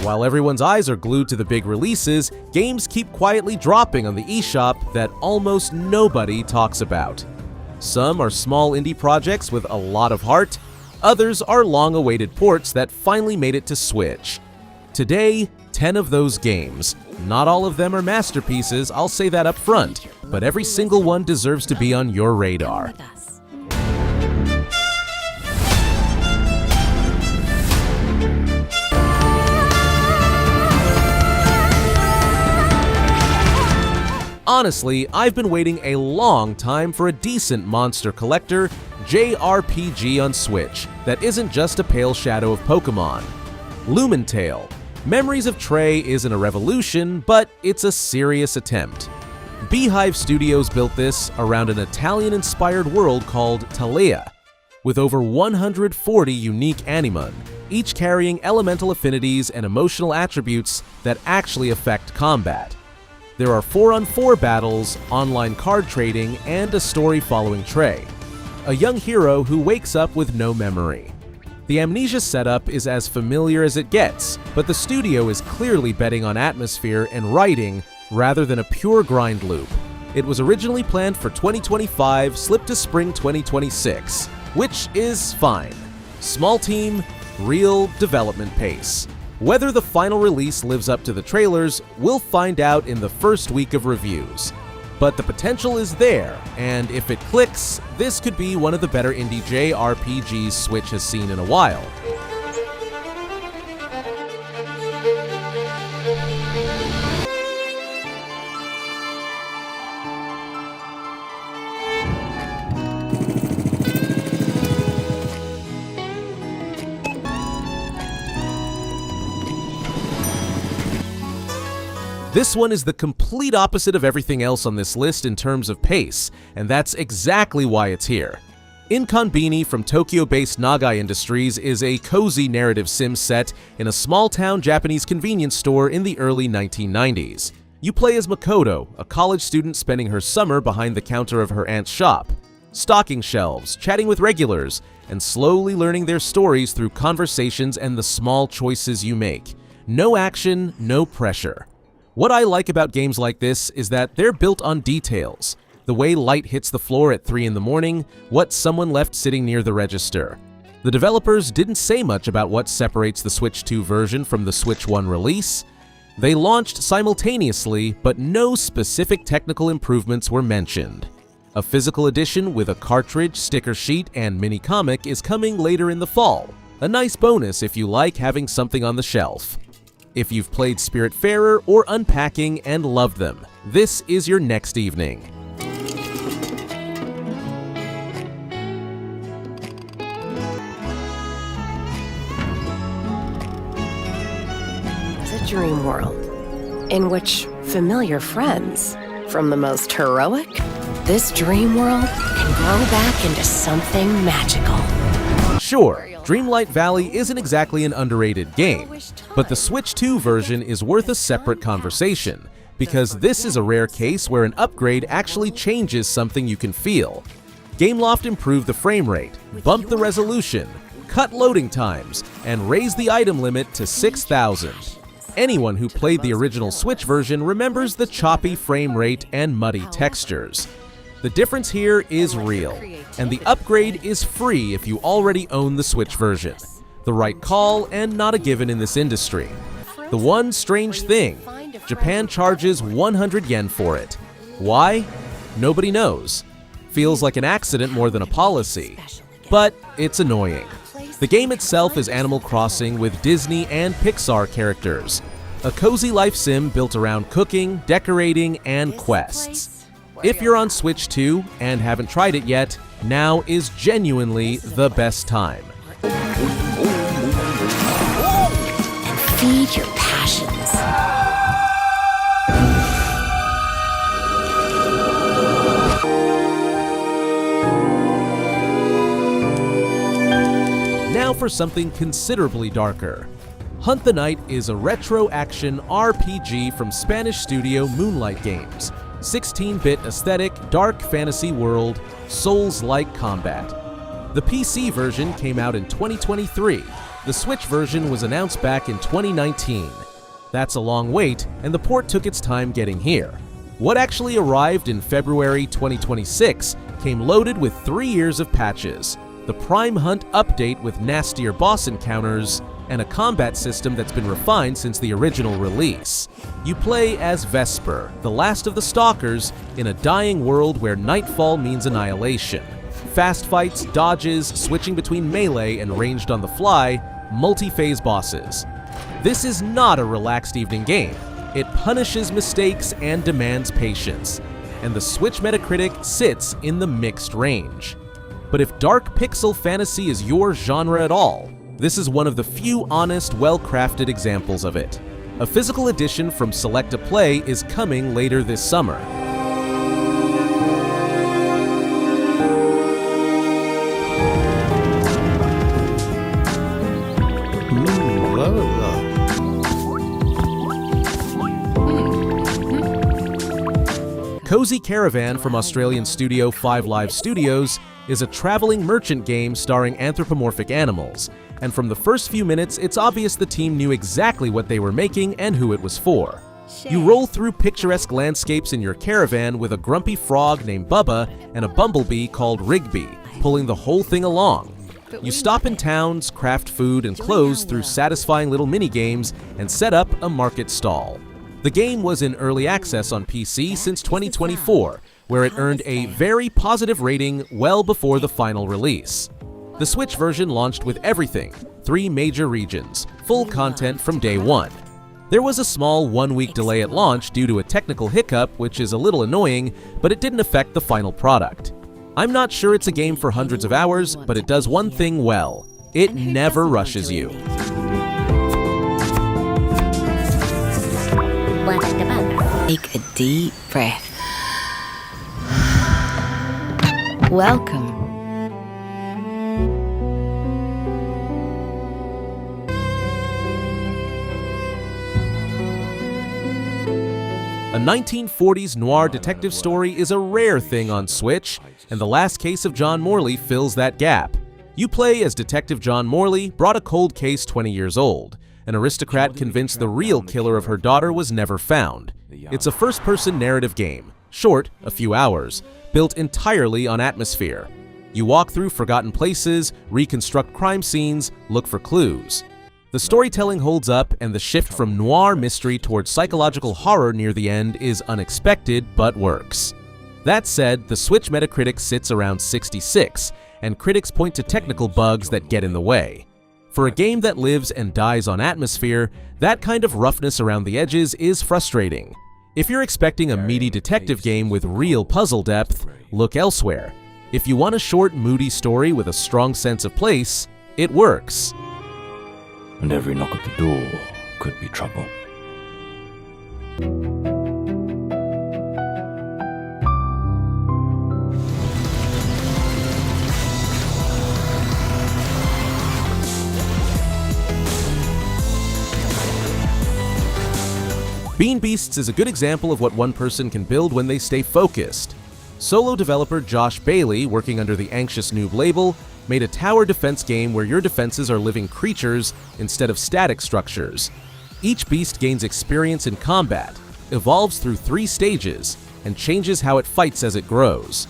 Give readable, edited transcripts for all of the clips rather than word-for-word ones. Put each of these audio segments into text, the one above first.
While everyone's eyes are glued to the big releases, games keep quietly dropping on the eShop that almost nobody talks about. Some are small indie projects with a lot of heart, others are long-awaited ports that finally made it to Switch. Today, 10 of those games. Not all of them are masterpieces, I'll say that up front, but every single one deserves to be on your radar. Honestly, I've been waiting a long time for a decent monster collector JRPG on Switch that isn't just a pale shadow of Pokemon. LumenTale. Memories of Trey isn't a revolution, but it's a serious attempt. Beehive Studios built this around an Italian-inspired world called Thalia, with over 140 unique animon, each carrying elemental affinities and emotional attributes that actually affect combat. There are 4-on-4 battles, online card trading, and a story following Trey, a young hero who wakes up with no memory. The Amnesia setup is as familiar as it gets, but the studio is clearly betting on atmosphere and writing rather than a pure grind loop. It was originally planned for 2025, slipped to spring 2026, which is fine. Small team, real development pace. Whether the final release lives up to the trailers, we'll find out in the first week of reviews. But the potential is there, and if it clicks, this could be one of the better indie JRPGs Switch has seen in a while. This one is the complete opposite of everything else on this list in terms of pace, and that's exactly why it's here. inKONBINI from Tokyo-based Nagai Industries is a cozy narrative sim set in a small-town Japanese convenience store in the early 1990s. You play as Makoto, a college student spending her summer behind the counter of her aunt's shop, stocking shelves, chatting with regulars, and slowly learning their stories through conversations and the small choices you make. No action, no pressure. What I like about games like this is that they're built on details. The way light hits the floor at 3 in the morning, what someone left sitting near the register. The developers didn't say much about what separates the Switch 2 version from the Switch 1 release. They launched simultaneously, but no specific technical improvements were mentioned. A physical edition with a cartridge, sticker sheet, and mini comic is coming later in the fall. A nice bonus if you like having something on the shelf. If you've played Spiritfarer or Unpacking and loved them, this is your next evening. It's a dream world in which familiar friends, from the most heroic, this dream world can grow back into something magical. Sure, Dreamlight Valley isn't exactly an underrated game, but the Switch 2 version is worth a separate conversation, because this is a rare case where an upgrade actually changes something you can feel. Gameloft improved the frame rate, bumped the resolution, cut loading times, and raised the item limit to 6,000. Anyone who played the original Switch version remembers the choppy frame rate and muddy textures. The difference here is real, and the upgrade is free if you already own the Switch version. The right call and not a given in this industry. The one strange thing, Japan charges 100 yen for it. Why? Nobody knows. Feels like an accident more than a policy. But it's annoying. The game itself is Animal Crossing with Disney and Pixar characters. A cozy life sim built around cooking, decorating, and quests. If you're on Switch 2 and haven't tried it yet, now is genuinely the best time. And feed your passions. Now for something considerably darker. Hunt the Night is a retro-action RPG from Spanish studio Moonlight Games. 16-bit aesthetic, dark fantasy world, Souls-like combat. The PC version came out in 2023. the Switch version was announced back in 2019. That's a long wait, and the port took its time getting here. What actually arrived in February 2026 came loaded with 3 years of patches, the Prime Hunt update with nastier boss encounters, and a combat system that's been refined since the original release. You play as Vesper, the last of the Stalkers, in a dying world where nightfall means annihilation. Fast fights, dodges, switching between melee and ranged on the fly, multi-phase bosses. This is not a relaxed evening game. It punishes mistakes and demands patience, and the Switch Metacritic sits in the mixed range. But if dark pixel fantasy is your genre at all, this is one of the few honest, well-crafted examples of it. A physical edition from Select to Play is coming later this summer. Cozy Caravan from Australian studio 5 Live Studios is a traveling merchant game starring anthropomorphic animals, and from the first few minutes it's obvious the team knew exactly what they were making and who it was for. You roll through picturesque landscapes in your caravan with a grumpy frog named Bubba and a bumblebee called Rigby, pulling the whole thing along. You stop in towns, craft food and clothes through satisfying little mini-games, and set up a market stall. The game was in early access on PC since 2024, where it earned a very positive rating well before the final release. The Switch version launched with everything, 3 major regions, full content from day one. There was a small 1-week delay at launch due to a technical hiccup, which is a little annoying, but it didn't affect the final product. I'm not sure it's a game for hundreds of hours, but it does one thing well. It never rushes you. Take a deep breath. Welcome. A 1940s noir detective story is a rare thing on Switch, and The Last Case of John Morley fills that gap. You play as Detective John Morley, brought a cold case 20 years old. An aristocrat convinced the real killer of her daughter was never found. It's a first-person narrative game, short, a few hours, built entirely on atmosphere. You walk through forgotten places, reconstruct crime scenes, look for clues. The storytelling holds up, and the shift from noir mystery towards psychological horror near the end is unexpected but works. That said, the Switch Metacritic sits around 66, and critics point to technical bugs that get in the way. For a game that lives and dies on atmosphere, that kind of roughness around the edges is frustrating. If you're expecting a meaty detective game with real puzzle depth, look elsewhere. If you want a short, moody story with a strong sense of place, it works. And every knock at the door could be trouble. Bean Beasts is a good example of what one person can build when they stay focused. Solo developer Josh Bailey, working under the Anxious Noob label, made a tower defense game where your defenses are living creatures instead of static structures. Each beast gains experience in combat, evolves through 3 stages, and changes how it fights as it grows.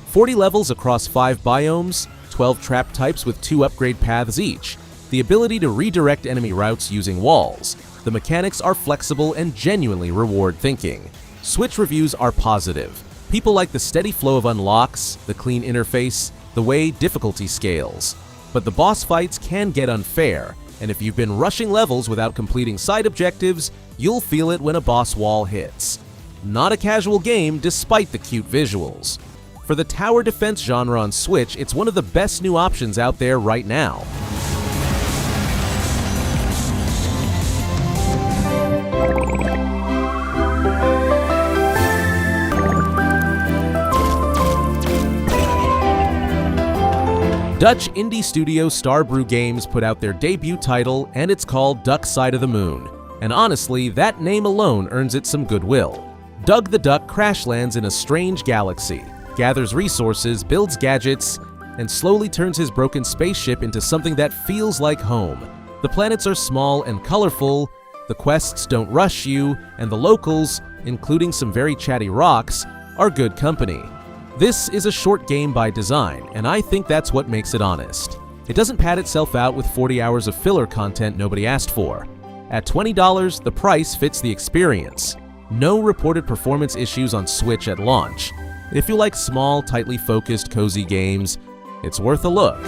40 levels across 5 biomes, 12 trap types with 2 upgrade paths each, the ability to redirect enemy routes using walls. The mechanics are flexible and genuinely reward thinking. Switch reviews are positive. People like the steady flow of unlocks, the clean interface, the way difficulty scales. But the boss fights can get unfair, and if you've been rushing levels without completing side objectives, you'll feel it when a boss wall hits. Not a casual game despite the cute visuals. For the tower defense genre on Switch, it's one of the best new options out there right now. Dutch indie studio Starbrew Games put out their debut title, and it's called Duck Side of the Moon. And honestly, that name alone earns it some goodwill. Doug the Duck crash lands in a strange galaxy, gathers resources, builds gadgets, and slowly turns his broken spaceship into something that feels like home. The planets are small and colorful, the quests don't rush you, and the locals, including some very chatty rocks, are good company. This is a short game by design, and I think that's what makes it honest. It doesn't pad itself out with 40 hours of filler content nobody asked for. At $20, the price fits the experience. No reported performance issues on Switch at launch. If you like small, tightly focused, cozy games, it's worth a look.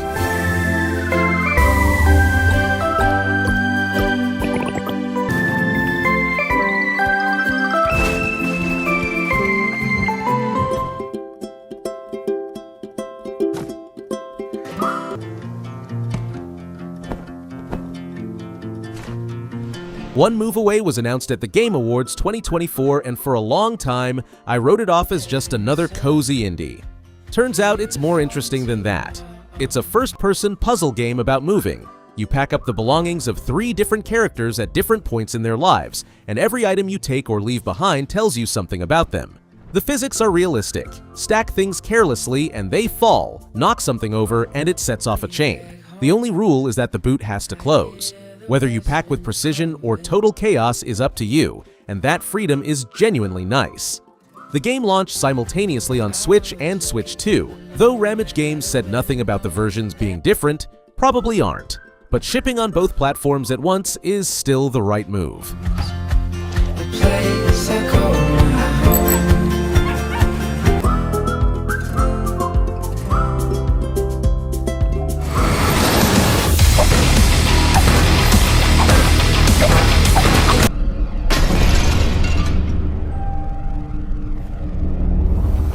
One Move Away was announced at the Game Awards 2024, and for a long time, I wrote it off as just another cozy indie. Turns out it's more interesting than that. It's a first-person puzzle game about moving. You pack up the belongings of 3 different characters at different points in their lives, and every item you take or leave behind tells you something about them. The physics are realistic. Stack things carelessly and they fall, knock something over, and it sets off a chain. The only rule is that the boot has to close. Whether you pack with precision or total chaos is up to you, and that freedom is genuinely nice. The game launched simultaneously on Switch and Switch 2, though Ramage Games said nothing about the versions being different, probably aren't. But shipping on both platforms at once is still the right move.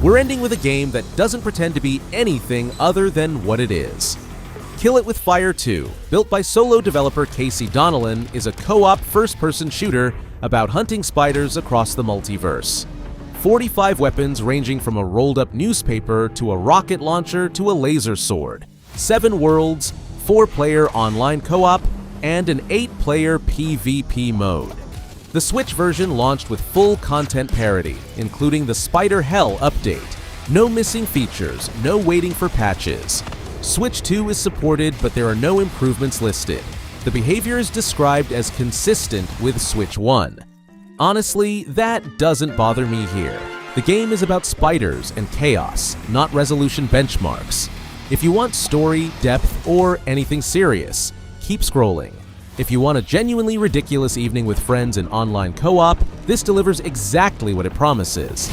We're ending with a game that doesn't pretend to be anything other than what it is. Kill It With Fire 2, built by solo developer Casey Donnellan, is a co-op first-person shooter about hunting spiders across the multiverse. 45 weapons ranging from a rolled-up newspaper to a rocket launcher to a laser sword. 7 worlds, 4-player online co-op, and an 8-player PvP mode. The Switch version launched with full content parity, including the Spider Hell update. No missing features, no waiting for patches. Switch 2 is supported, but there are no improvements listed. The behavior is described as consistent with Switch 1. Honestly, that doesn't bother me here. The game is about spiders and chaos, not resolution benchmarks. If you want story, depth, or anything serious, keep scrolling. If you want a genuinely ridiculous evening with friends in online co-op, this delivers exactly what it promises.